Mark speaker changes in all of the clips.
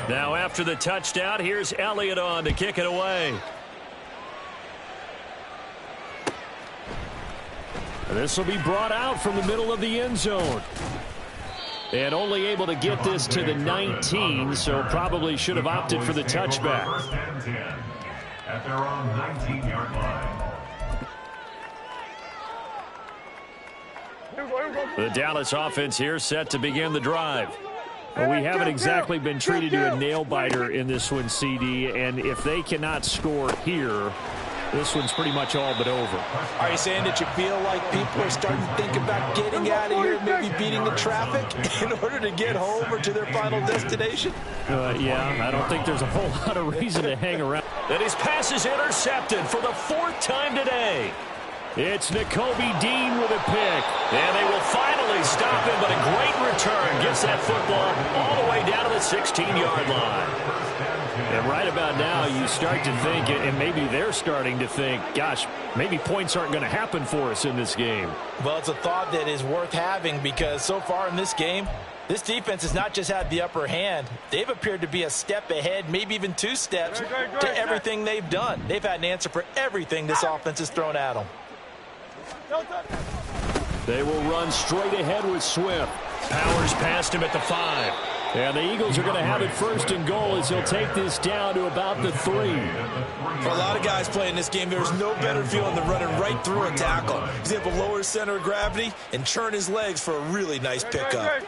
Speaker 1: Now after the touchdown, here's Elliott on to kick it away. This will be brought out from the middle of the end zone. And only able to get this to the 19, so probably should have opted for the touchback.
Speaker 2: At their own 19-yard line.
Speaker 1: The Dallas offense here set to begin the drive. Well, we haven't exactly been treated to a nail-biter in this one, CD, and if they cannot score here, this one's pretty much all but over.
Speaker 3: Are you saying that you feel like people are starting to think about getting out of here and maybe beating the traffic in order to get home or to their final destination?
Speaker 1: Yeah, I don't think there's a whole lot of reason to hang around. And his pass is intercepted for the 4th time today. It's Nakobe Dean with a pick. And they will finally stop him, but a great return gets that football all the way down to the 16-yard line. And right about now, you start to think, and maybe they're starting to think, gosh, maybe points aren't going to happen for us in this game.
Speaker 3: Well, it's a thought that is worth having because so far in this game, this defense has not just had the upper hand. They've appeared to be a step ahead, maybe even 2 steps to everything they've done. They've had an answer for everything this offense has thrown at them.
Speaker 1: They will run straight ahead with Swift. Powers past him at the 5. And the Eagles are going to have it 1st and goal as he'll take this down to about the 3.
Speaker 3: For a lot of guys playing this game, there's no better feeling than running right through a tackle. He's able to lower his center of gravity and churn his legs for a really nice pickup.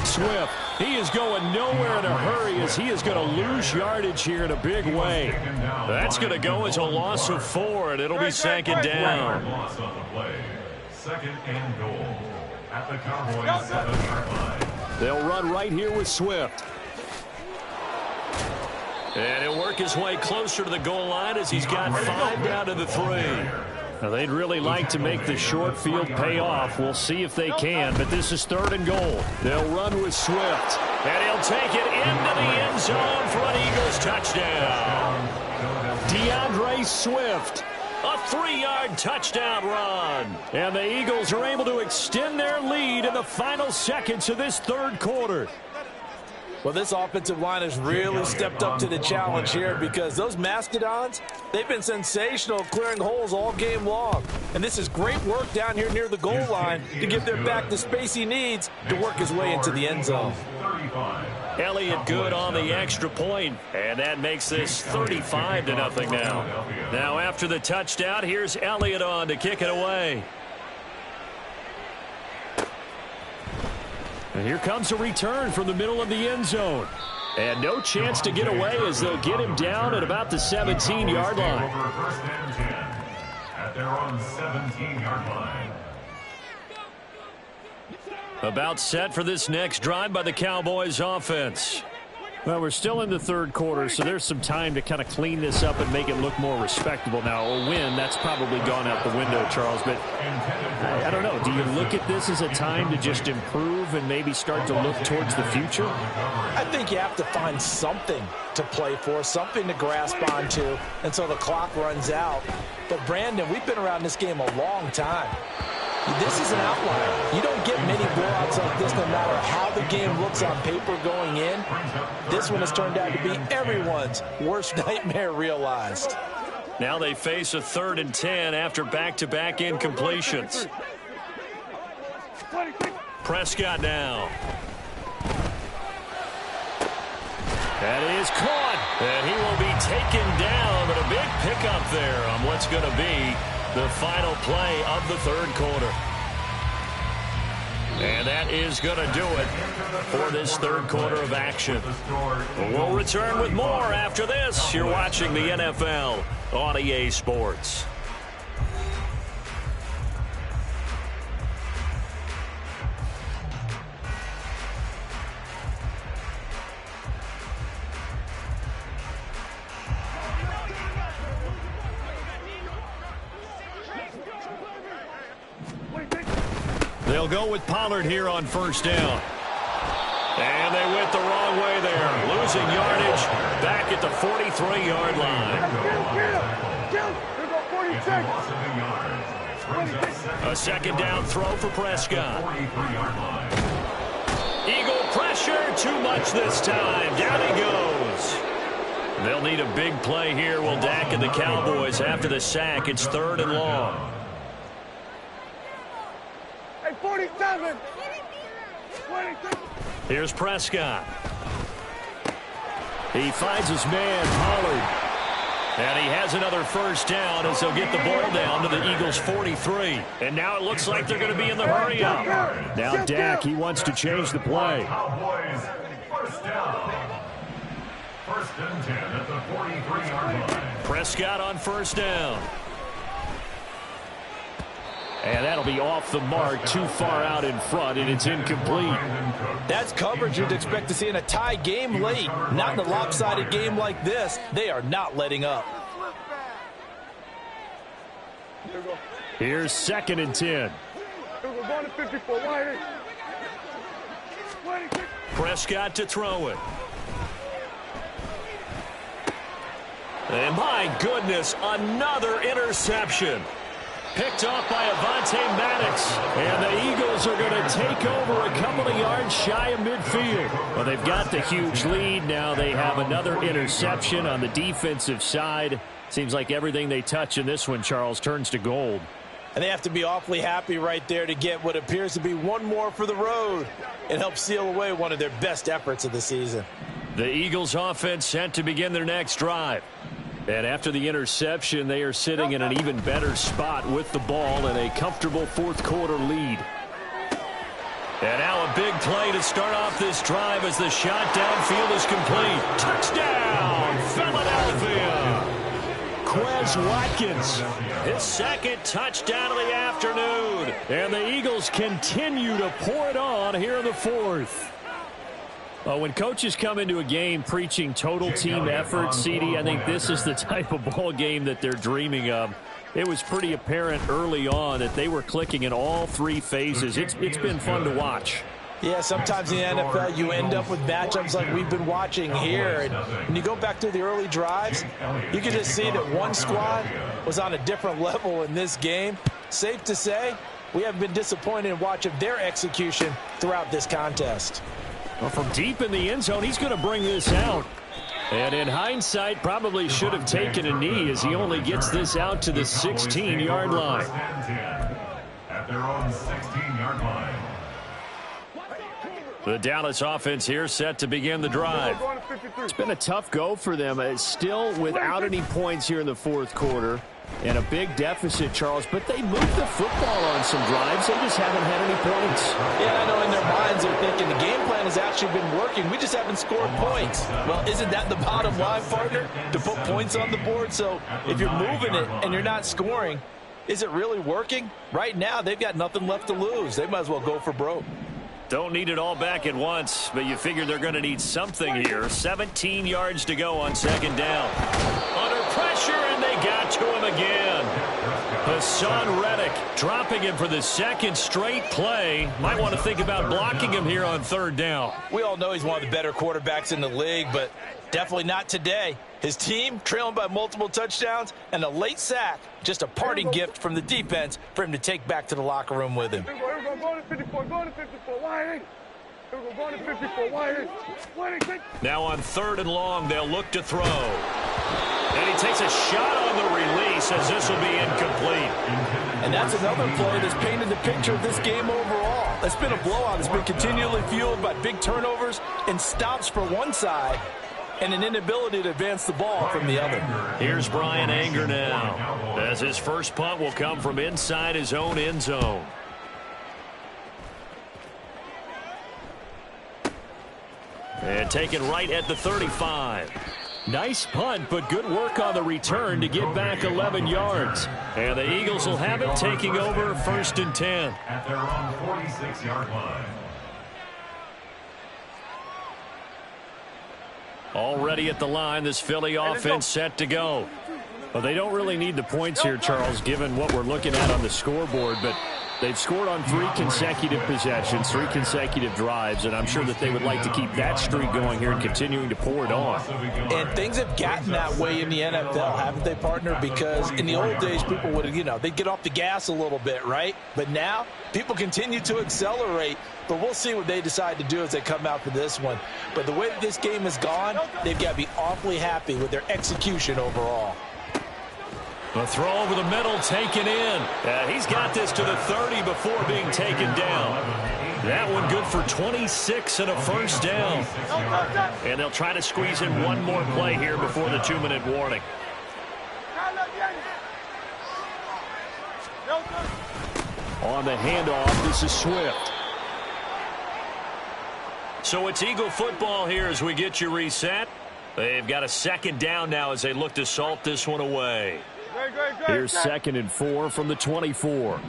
Speaker 1: Swift, he is going nowhere in a hurry as he is going to lose yardage here in a big way. That's going to go as a loss of 4, and it'll be 2nd down.
Speaker 2: Loss on the play. 2nd and goal at the Cowboys 7-yard line.
Speaker 1: They'll run right here with Swift. And he'll work his way closer to the goal line as he's got 5 down to the 3. Now, they'd really like to make the short field pay off. We'll see if they can, but this is 3rd and goal. They'll run with Swift, and he'll take it into the end zone for an Eagles touchdown. DeAndre Swift, a 3-yard touchdown run. And the Eagles are able to extend their lead in the final seconds of this 3rd quarter.
Speaker 3: Well, this offensive line has really stepped up to the challenge here because those Mastodons, they've been sensational clearing holes all game long. And this is great work down here near the goal line to give their back the space he needs to work his way into the end zone.
Speaker 1: Elliott good on the extra point, and that makes this 35-0 now. Now after the touchdown, here's Elliott on to kick it away. And here comes a return from the middle of the end zone. And no chance to get away as they'll get him down at about the 17-yard line.
Speaker 2: At their own 17-yard line.
Speaker 1: About set for this next drive by the Cowboys offense. Well, we're still in the 3rd quarter, so there's some time to kind of clean this up and make it look more respectable. Now, a win, that's probably gone out the window, Charles, but I don't know. Do you look at this as a time to just improve and maybe start to look towards the future?
Speaker 3: I think you have to find something to play for, something to grasp onto until the clock runs out. But, Brandon, we've been around this game a long time. This is an outlier. You don't get many blowouts like this no matter how the game looks on paper going in. This one has turned out to be everyone's worst nightmare realized.
Speaker 1: Now they face a 3rd and 10 after back-to-back incompletions. Prescott now. That is caught. And he will be taken down, but a big pickup there on what's going to be the final play of the 3rd quarter. And that is going to do it for this 3rd quarter of action. We'll return with more after this. You're watching the NFL on EA Sports. They'll go with Pollard here on 1st down. And they went the wrong way there. Losing yardage back at the 43-yard line. A second down throw for Prescott. Eagle pressure, too much this time. Down he goes. They'll need a big play here, will Dak and the Cowboys. After the sack, it's 3rd and long.
Speaker 4: Hey, 47.
Speaker 1: Here's Prescott. He finds his man, Pollard. And he has another first down as they'll get the ball down to the Eagles' 43. And now it looks like they're going to be in the hurry-up. Now Dak, he wants to change the play.
Speaker 2: Cowboys, first down. 1st and 10 at the 43-yard line.
Speaker 1: Prescott on first down. And that'll be off the mark, too far out in front, and it's incomplete.
Speaker 3: That's coverage you'd expect to see in a tie game late. Not in a lopsided game like this. They are not letting up.
Speaker 1: Here's 2nd and 10. Prescott to throw it. And my goodness, another interception. Picked off by Avonte Maddox. And the Eagles are going to take over a couple of yards shy of midfield. Well, they've got the huge lead. Now they have another interception on the defensive side. Seems like everything they touch in this one, Charles, turns to gold.
Speaker 3: And they have to be awfully happy right there to get what appears to be one more for the road. It helps seal away one of their best efforts of the season.
Speaker 1: The Eagles offense set to begin their next drive. And after the interception, they are sitting in an even better spot with the ball and a comfortable 4th quarter lead. And now a big play to start off this drive as the shot downfield is complete. Touchdown, Philadelphia! Quez Watkins, his 2nd touchdown of the afternoon. And the Eagles continue to pour it on here in the 4th. When coaches come into a game preaching total team effort, CD, I think this is the type of ball game that they're dreaming of. It was pretty apparent early on that they were clicking in all 3 phases. It's been fun to watch.
Speaker 3: Yeah, sometimes in the NFL you end up with matchups like we've been watching here. And when you go back to the early drives, you can just see that one squad was on a different level in this game. Safe to say, we haven't been disappointed in watching their execution throughout this contest.
Speaker 1: Well, from deep in the end zone, he's going to bring this out. And in hindsight, probably should have taken a knee as he only gets this out to the 16-yard line.
Speaker 2: At their own 16-yard line.
Speaker 1: The Dallas offense here set to begin the drive.
Speaker 5: It's been a tough go for them. It's still without any points here in the 4th quarter. And a big deficit, Charles, but they moved the football on some drives. They just haven't had any points.
Speaker 3: Yeah, I know in their minds they're thinking the game plan has actually been working. We just haven't scored points. Well, isn't that the bottom line, partner? To put points on the board? So if you're moving it and you're not scoring, is it really working? Right now, they've got nothing left to lose. They might as well go for broke.
Speaker 1: Don't need it all back at once, but you figure they're going to need something here. 17 yards to go on 2nd down. Under pressure, and they got to him again. Hassan Reddick dropping him for the 2nd straight play. Might want to think about blocking him here on 3rd down.
Speaker 3: We all know he's one of the better quarterbacks in the league, but definitely not today. His team trailing by multiple touchdowns and a late sack. Just a parting gift from the defense for him to take back to the locker room with him.
Speaker 1: Now on 3rd and long, they'll look to throw. And he takes a shot on the release as this will be incomplete.
Speaker 3: And that's another play that's painted the picture of this game overall. It's been a blowout. It's been continually fueled by big turnovers and stops for one side and an inability to advance the ball from the other.
Speaker 1: Here's Brian Anger now, as his first punt will come from inside his own end zone. And taken right at the 35. Nice punt, but good work on the return to get back 11 yards. And the Eagles will have it, taking over 1st and 10.
Speaker 2: At their own 46-yard line.
Speaker 1: Already at the line, this Philly offense set to go. Well, they don't really need the points here, Charles, given what we're looking at on the scoreboard, but They've scored on 3 consecutive possessions, 3 consecutive drives, and I'm sure that they would like to keep that streak going here and continuing to pour it on.
Speaker 3: And things have gotten that way in the NFL, haven't they, partner? Because in the old days, people would, they'd get off the gas a little bit, right? But now, people continue to accelerate. But we'll see what they decide to do as they come out for this one. But the way that this game has gone, they've got to be awfully happy with their execution overall.
Speaker 1: A throw over the middle, taken in. He's got this to the 30 before being taken down. That one good for 26 and a first down. And they'll try to squeeze in one more play here before the 2-minute warning. On the handoff, this is Swift. So it's Eagle football here as we get you reset. They've got a second down now as they look to salt this one away. Here's 2nd and 4 from the 24.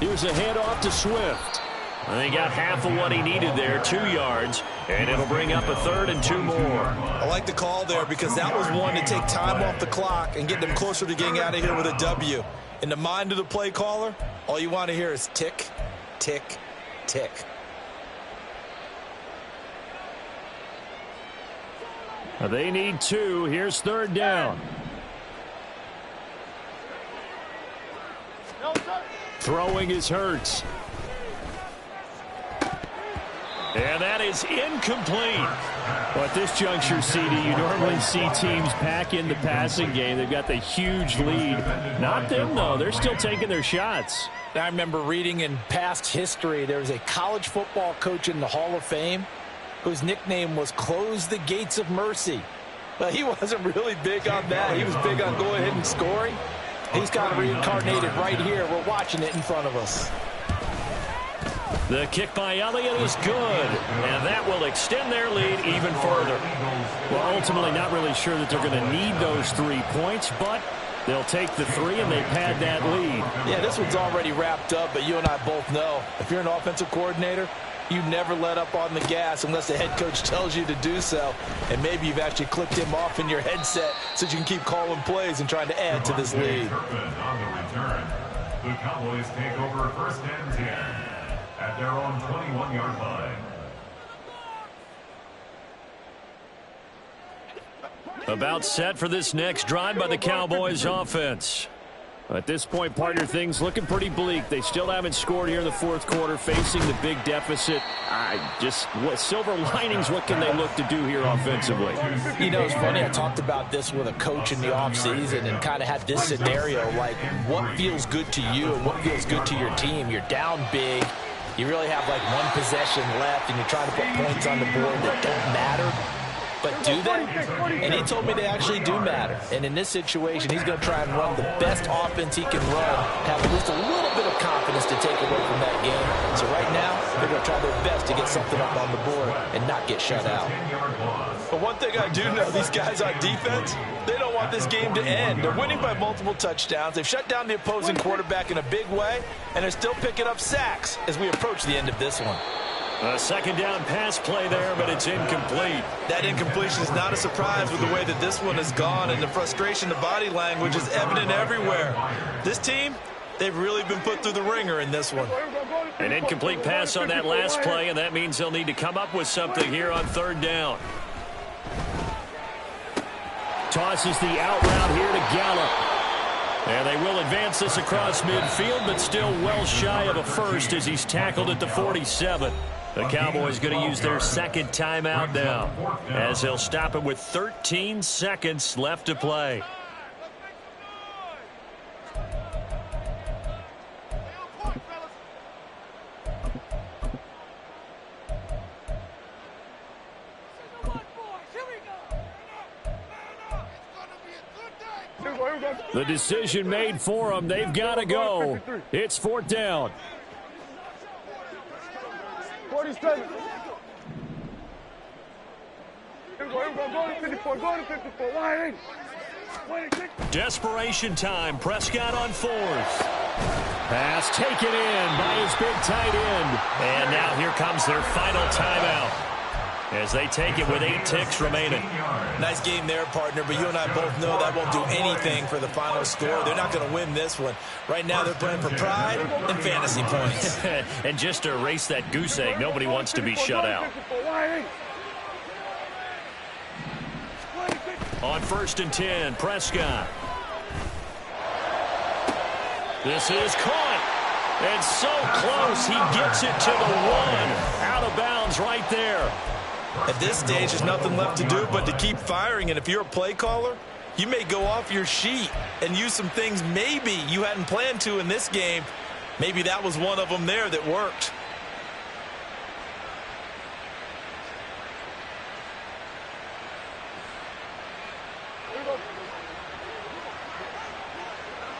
Speaker 1: Here's a handoff to Swift. And they got half of what he needed there, 2 yards, and it'll bring up a 3rd and 2 more.
Speaker 3: I like the call there because that was one to take time off the clock and get them closer to getting out of here with a W. In the mind of the play caller, all you want to hear is tick, tick, tick.
Speaker 1: They need 2. Here's 3rd down. Throwing is Hurts. And that is incomplete. Well, at this juncture, CD, you normally see teams pack in the passing game. They've got the huge lead. Not them, though. They're still taking their shots.
Speaker 3: I remember reading in past history, there was a college football coach in the Hall of Fame whose nickname was Close the Gates of Mercy. But he wasn't really big on that. He was big on going ahead and scoring. He's kind of reincarnated right here. We're watching it in front of us.
Speaker 1: The kick by Elliott is good, and that will extend their lead even further. Well, ultimately not really sure that they're going to need those 3 points, but they'll take the 3 and they pad that lead.
Speaker 3: Yeah, this one's already wrapped up, but you and I both know if you're an offensive coordinator, you never let up on the gas unless the head coach tells you to do so. And maybe you've actually clicked him off in your headset so you can keep calling plays and trying to add to this lead.
Speaker 2: On the return, the Cowboys take over 1st and 10 at their own 21-yard line.
Speaker 1: About set for this next drive by the Cowboys offense. At this point, partner, things looking pretty bleak. They still haven't scored here in the 4th quarter, facing the big deficit. What silver linings, what can they look to do here offensively?
Speaker 3: You know, it's funny. I talked about this with a coach in the offseason and kind of had this scenario, like what feels good to you and what feels good to your team. You're down big. You really have like 1 possession left, and you're trying to put points on the board that don't matter. But do they? And he told me they actually do matter. And in this situation, he's going to try and run the best offense he can run, have at least a little bit of confidence to take away from that game. So right now, they're going to try their best to get something up on the board and not get shut out. But one thing I do know, these guys on defense, they don't want this game to end. They're winning by multiple touchdowns. They've shut down the opposing quarterback in a big way, and they're still picking up sacks as we approach the end of this one.
Speaker 1: A 2nd down pass play there, but it's incomplete.
Speaker 3: That incompletion is not a surprise with the way that this one has gone, and the frustration, the body language is evident everywhere. This team, they've really been put through the ringer in this one.
Speaker 1: An incomplete pass on that last play, and that means they'll need to come up with something here on 3rd down. Tosses the out route here to Gallup. And they will advance this across midfield, but still well shy of a first as he's tackled at the 47. The Cowboys going to use their 2nd timeout now as they'll stop it with 13 seconds left to play. The decision made for them. They've got to go. It's 4th down.
Speaker 4: 47. Go to 54. Go to 54. Wide.
Speaker 1: Desperation time. Prescott on 4th. Pass taken in by his big tight end. And now here comes their final timeout. as they take it with 8 ticks remaining.
Speaker 3: Nice game there, partner, but you and I both know that won't do anything for the final score. They're not going to win this one. Right now they're playing for pride and fantasy points.
Speaker 1: And just to erase that goose egg, nobody wants to be shut out. On 1st and 10, Prescott. This is caught. And so close, he gets it to the 1. Out of bounds right there.
Speaker 3: At this stage, there's nothing left to do but to keep firing. And if you're a play caller, you may go off your sheet and use some things maybe you hadn't planned to in this game. Maybe that was one of them there that worked.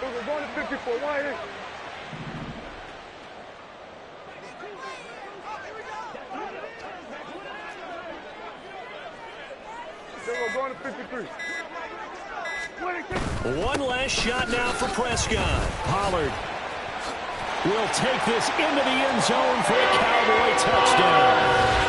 Speaker 4: We're going to 54. Why? We're going to 53.
Speaker 1: One last shot now for Prescott. Pollard will take this into the end zone for a Cowboy touchdown.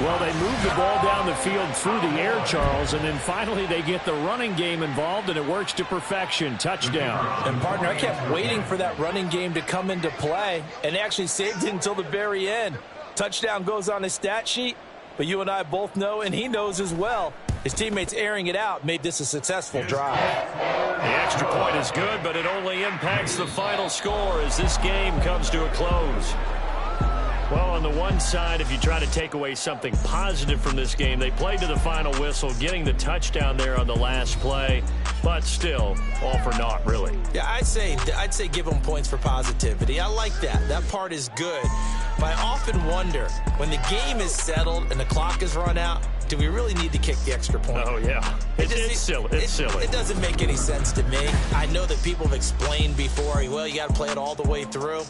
Speaker 1: Well, they move the ball down the field through the air, Charles, and then finally they get the running game involved, and it works to perfection. Touchdown.
Speaker 3: And, partner, I kept waiting for that running game to come into play, and actually saved it until the very end. Touchdown goes on his stat sheet, but you and I both know, and he knows as well, his teammates airing it out made this a successful drive.
Speaker 1: The extra point is good, but it only impacts the final score as this game comes to a close. Well, on the one side, if you try to take away something positive from this game, they played to the final whistle, getting the touchdown there on the last play, but still, all for naught, really.
Speaker 3: Yeah, I'd say give them points for positivity. I like that. That part is good. But I often wonder, when the game is settled and the clock is run out, do we really need to kick the extra point?
Speaker 1: Oh, yeah. It's silly. It's silly.
Speaker 3: It doesn't make any sense to me. I know that people have explained before, well, you got to play it all the way through.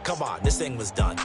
Speaker 3: Come on, this thing was done.